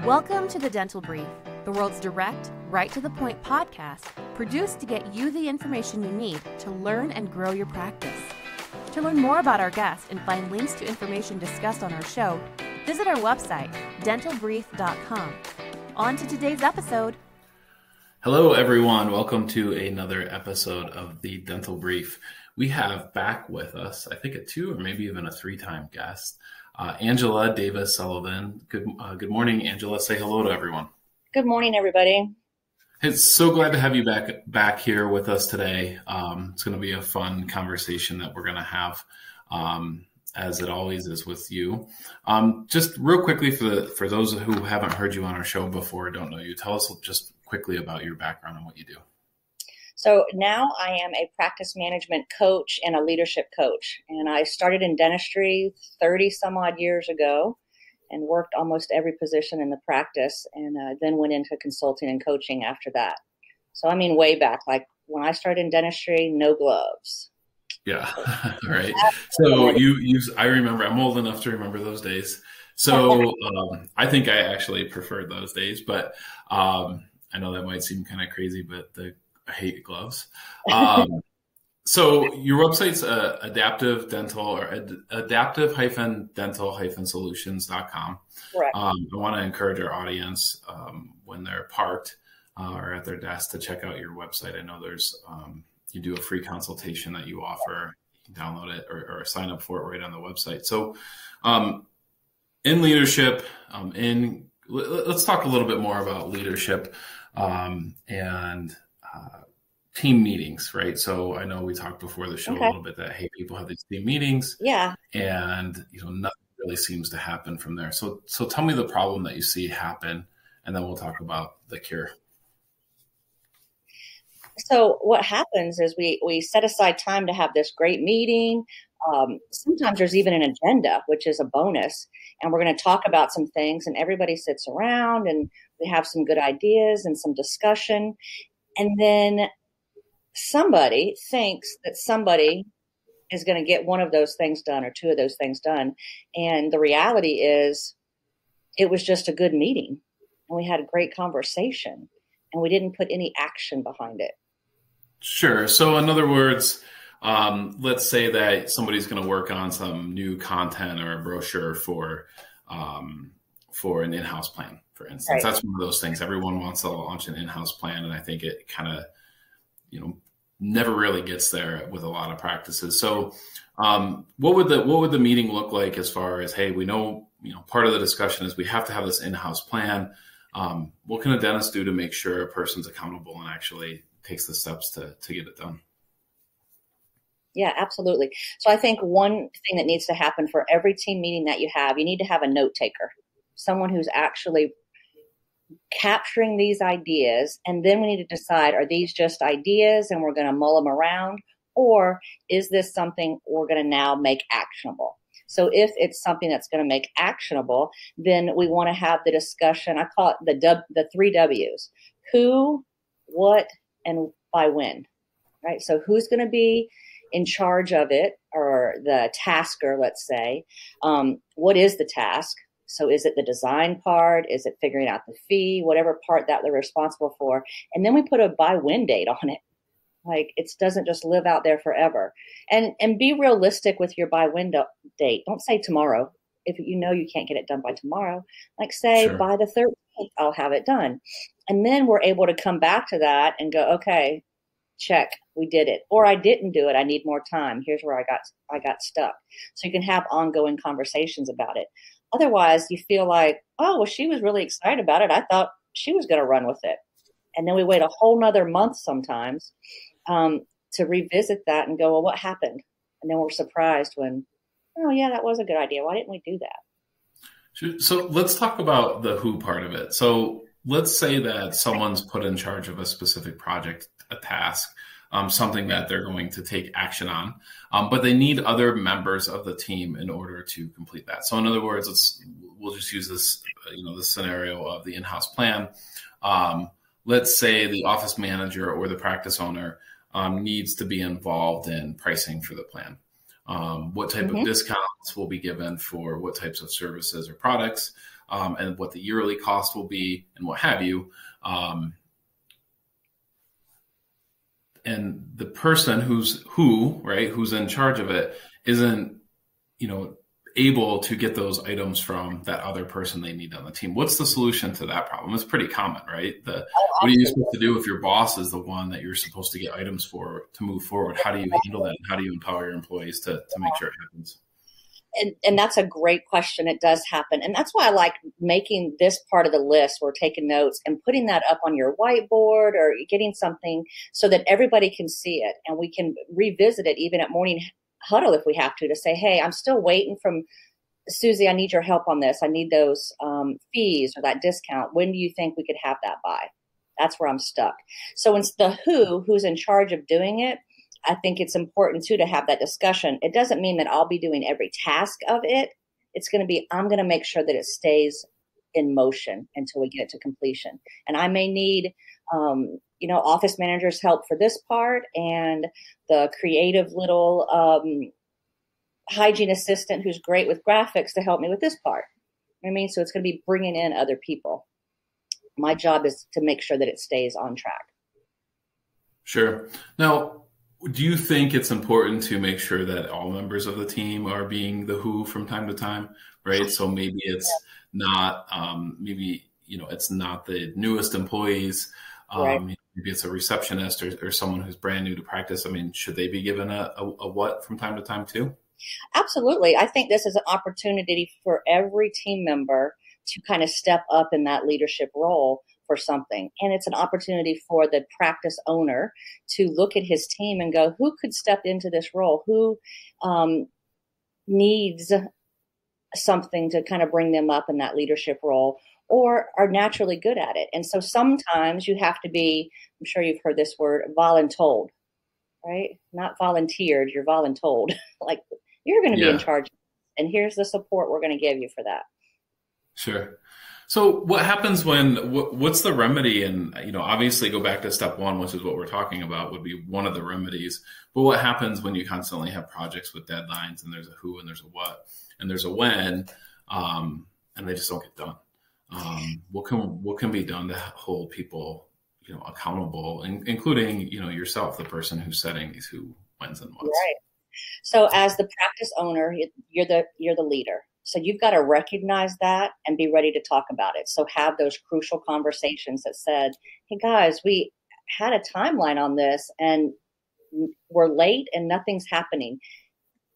Welcome to the Dental Brief, the world's direct, right-to-the-point podcast produced to get you the information you need to learn and grow your practice. To learn more about our guests and find links to information discussed on our show, visit our website, dentalbrief.com. On to today's episode. Hello, everyone. Welcome to another episode of the Dental Brief. We have back with us, I think, a two or maybe even a three-time guest, Angela Davis-Sullivan. Good morning, Angela. Say hello to everyone. Good morning, everybody. It's so glad to have you back here with us today. It's going to be a fun conversation that we're going to have, as it always is with you. Just real quickly for those who haven't heard you on our show before, don't know you, tell us just quickly about your background and what you do. So now I am a practice management coach and a leadership coach. And I started in dentistry 30 some odd years ago and worked almost every position in the practice, and then went into consulting and coaching after that. So I mean, way back, like when I started in dentistry, no gloves. Yeah. All right. So I remember, I'm old enough to remember those days. So I think I actually preferred those days, but I know that might seem kind of crazy, but I hate gloves. So your website's adaptive-dental-solutions.com. Correct. I want to encourage our audience when they're parked or at their desk to check out your website. I know there's you do a free consultation that you offer. You can download it or sign up for it right on the website. So in leadership, let's talk a little bit more about leadership and team meetings, right? So I know we talked before the show a little bit that, hey, people have these team meetings, and nothing really seems to happen from there. So tell me the problem that you see happen, and then we'll talk about the cure. So what happens is we set aside time to have this great meeting. Sometimes there's even an agenda, which is a bonus, and we're going to talk about some things, and everybody sits around and we have some good ideas and some discussion. And then somebody thinks that somebody is going to get one of those things done or two of those things done. And the reality is it was just a good meeting, and we had a great conversation, and we didn't put any action behind it. Sure. So in other words, let's say that somebody's going to work on some new content or a brochure for an in-house plan, for instance. Right. That's one of those things. Everyone wants to launch an in-house plan, and I think it kind of, never really gets there with a lot of practices. So, what would the meeting look like as far as, hey, we know, part of the discussion is we have to have this in-house plan. What can a dentist do to make sure a person's accountable and actually takes the steps to get it done? Yeah, absolutely. So I think one thing that needs to happen for every team meeting that you need to have a note taker, someone who's actually capturing these ideas. And then we need to decide, are these just ideas and we're going to mull them around, or is this something we're going to now make actionable? So if it's something that's going to make actionable, then we want to have the discussion. I call it the 3 W's: who, what, and by when, right? So who's going to be in charge of it, or the tasker, let's say. What is the task? So is it the design part? Is it figuring out the fee? Whatever part that they're responsible for. And then we put a by when date on it. Like, it doesn't just live out there forever. And be realistic with your by when date. Don't say tomorrow. If you can't get it done by tomorrow, like say Sure. by the 13th, I'll have it done. And then we're able to come back to that and go, okay, check, we did it. Or I didn't do it. I need more time. Here's where I got stuck. So you can have ongoing conversations about it. Otherwise, you feel like, oh, well, she was really excited about it. I thought she was going to run with it. And then we wait a whole nother month sometimes to revisit that and go, well, what happened? And then we're surprised when, oh, yeah, that was a good idea. Why didn't we do that? So let's talk about the who part of it. So let's say that someone's put in charge of a specific project, a task, something that they're going to take action on, but they need other members of the team in order to complete that. So in other words, we'll just use this, the scenario of the in-house plan. Let's say the office manager or the practice owner needs to be involved in pricing for the plan. What type of discounts will be given for what types of services or products? and what the yearly cost will be and what have you. And the person who's in charge of it isn't, able to get those items from that other person they need on the team. What's the solution to that problem? It's pretty common, right? What are you supposed to do if your boss is the one that you're supposed to get items for to move forward? How do you handle that? How do you empower your employees to make sure it happens? And that's a great question. It does happen. And that's why I like making this part of the list or taking notes and putting that up on your whiteboard or getting something so that everybody can see it. And we can revisit it even at morning huddle if we have to say, hey, I'm still waiting from Susie. I need your help on this. I need those fees or that discount. When do you think we could have that by? That's where I'm stuck. So it's the who's in charge of doing it. I think it's important too to have that discussion. It doesn't mean that I'll be doing every task of it. It's going to be, I'm going to make sure that it stays in motion until we get it to completion. And I may need, office managers' help for this part and the creative little hygiene assistant who's great with graphics to help me with this part. You know what I mean? So it's going to be bringing in other people. My job is to make sure that it stays on track. Sure. Now, do you think it's important to make sure that all members of the team are being the who from time to time, right? So maybe it's not, it's not the newest employees. Right. Maybe it's a receptionist or someone who's brand new to practice. I mean, should they be given a what from time to time too? Absolutely. I think this is an opportunity for every team member to kind of step up in that leadership role for something. And it's an opportunity for the practice owner to look at his team and go, who could step into this role? Who needs something to kind of bring them up in that leadership role or are naturally good at it? And so sometimes you have to be, I'm sure you've heard this word, voluntold, right? Not volunteered, you're voluntold. Like you're going to be in charge. And here's the support we're going to give you for that. Sure. So what happens what's the remedy? And, obviously go back to step one, which is what we're talking about, would be one of the remedies. But what happens when you constantly have projects with deadlines and there's a who and there's a what and there's a when, and they just don't get done? What can be done to hold people, accountable, including, yourself, the person who's setting these who, whens, and whats? Right. So as the practice owner, you're the leader. So you've got to recognize that and be ready to talk about it. So have those crucial conversations that said, hey guys, we had a timeline on this and we're late and nothing's happening.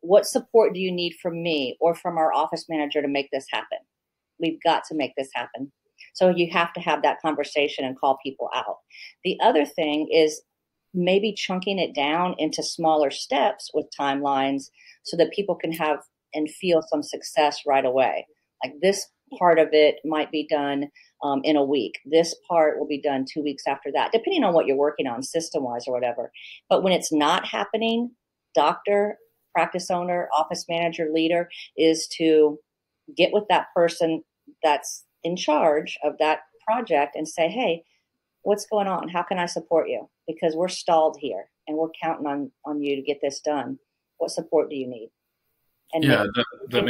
What support do you need from me or from our office manager to make this happen? We've got to make this happen. So you have to have that conversation and call people out. The other thing is maybe chunking it down into smaller steps with timelines so that people can have and feel some success right away. Like this part of it might be done in a week. This part will be done 2 weeks after that, depending on what you're working on system-wise or whatever. But when it's not happening, doctor, practice owner, office manager, leader is to get with that person that's in charge of that project and say, hey, what's going on? How can I support you? Because we're stalled here and we're counting on you to get this done. What support do you need? And that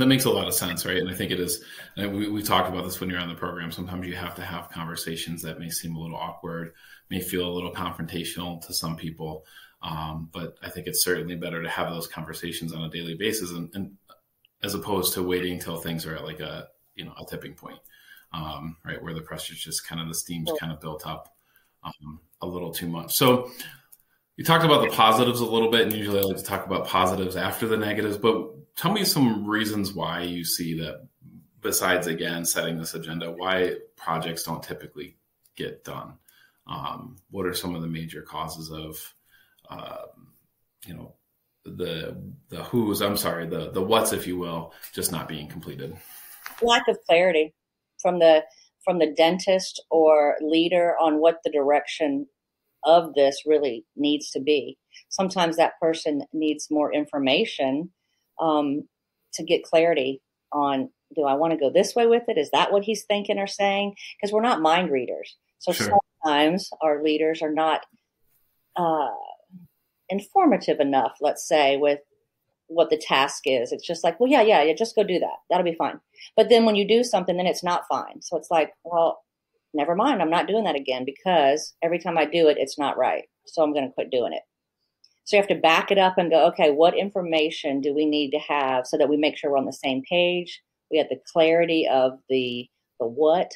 makes a lot of sense, right? And I think it is. And we talked about this when you're on the program. Sometimes you have to have conversations that may seem a little awkward, may feel a little confrontational to some people. But I think it's certainly better to have those conversations on a daily basis, and as opposed to waiting until things are at like a tipping point, right, where the pressure's just kind of the steam's kind of built up a little too much. So. You talked about the positives a little bit, and usually I like to talk about positives after the negatives, but tell me some reasons why you see that, besides, again, setting this agenda, why projects don't typically get done. What are some of the major causes of, the what's, if you will, just not being completed? Lack of clarity from the dentist or leader on what the direction of this really needs to be. Sometimes that person needs more information to get clarity on, do I want to go this way with it? Is that what he's thinking or saying? Because we're not mind readers. So sometimes our leaders are not informative enough, let's say, with what the task is. It's just like, well, yeah, just go do that. That'll be fine. But then when you do something, then it's not fine. So it's like, well, never mind. I'm not doing that again because every time I do it, it's not right. So I'm going to quit doing it. So you have to back it up and go, okay, what information do we need to have so that we make sure we're on the same page? We have the clarity of the what,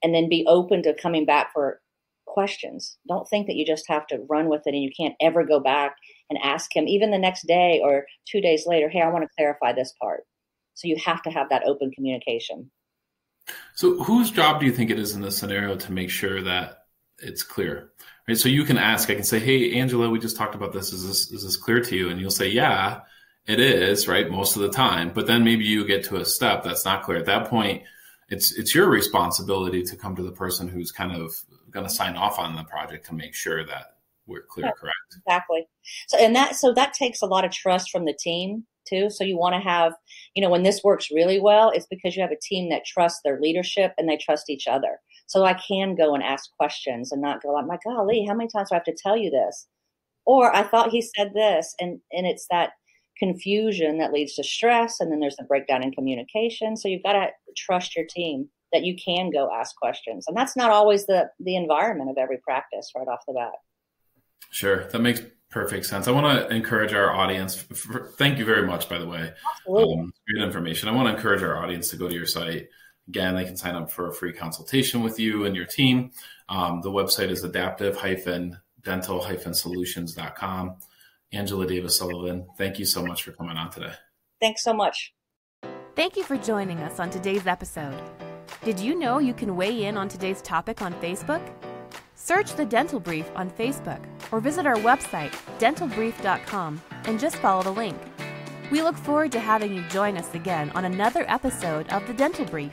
and then be open to coming back for questions. Don't think that you just have to run with it and you can't ever go back and ask him even the next day or 2 days later, hey, I want to clarify this part. So you have to have that open communication. So whose job do you think it is in this scenario to make sure that it's clear? Right? So you can ask, I can say, hey, Angela, we just talked about this. Is this clear to you? And you'll say, yeah, it is, right? Most of the time. But then maybe you get to a step that's not clear. At that point, it's your responsibility to come to the person who's kind of going to sign off on the project to make sure that we're clear, correct? Exactly. So that takes a lot of trust from the team too. So you want to have, when this works really well, it's because you have a team that trusts their leadership and they trust each other. So I can go and ask questions and not go like, my golly, how many times do I have to tell you this? Or I thought he said this, and it's that confusion that leads to stress, and then there's the breakdown in communication. So you've got to trust your team that you can go ask questions, and that's not always the environment of every practice right off the bat. Sure, that makes perfect sense. I want to encourage our audience. Thank you very much, by the way. Great information. I want to encourage our audience to go to your site. Again, they can sign up for a free consultation with you and your team. The website is adaptive-dental-solutions.com. Angela Davis-Sullivan, thank you so much for coming on today. Thanks so much. Thank you for joining us on today's episode. Did you know you can weigh in on today's topic on Facebook? Search The Dental Brief on Facebook or visit our website, dentalbrief.com, and just follow the link. We look forward to having you join us again on another episode of The Dental Brief.